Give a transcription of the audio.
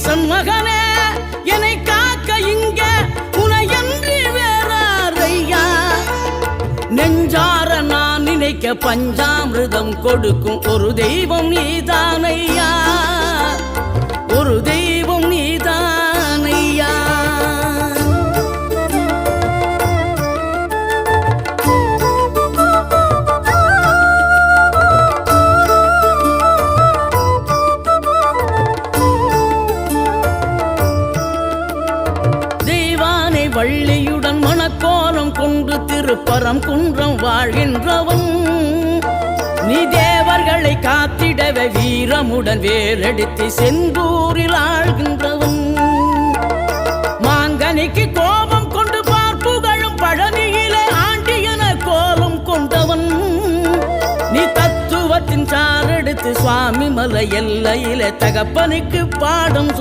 ஈசன் மகனே என்னை காக்க இங்க உனையன்றி வேறாரையா. நெஞ்சார நான் நினைக்க பஞ்சாமிர்தம் கொடுக்கும் ஒரு தெய்வம் நீதானையா, ஒரு தெய்வம் நீதானையா. தெய்வானை வள்ளியுடன் மணக்கோலம் கொண்டு திருப்பரம் குன்றம் வாழ்கின்றவன் நீ. தேவர்களை காத்திடவே வீரமுடன் வேலெடுத்து செந்தூரில் ஆழ்கின்றவன். மாங்கனிக்கு கோபம் கொண்டு பார்ப்புகழும் பழனியிலே ஆண்டியன கோலம் கொண்டவன் நீ. தத்துவத்தின் சாரெடுத்து சுவாமி மலை எல்லையிலே தகப்பனுக்கு பாடும்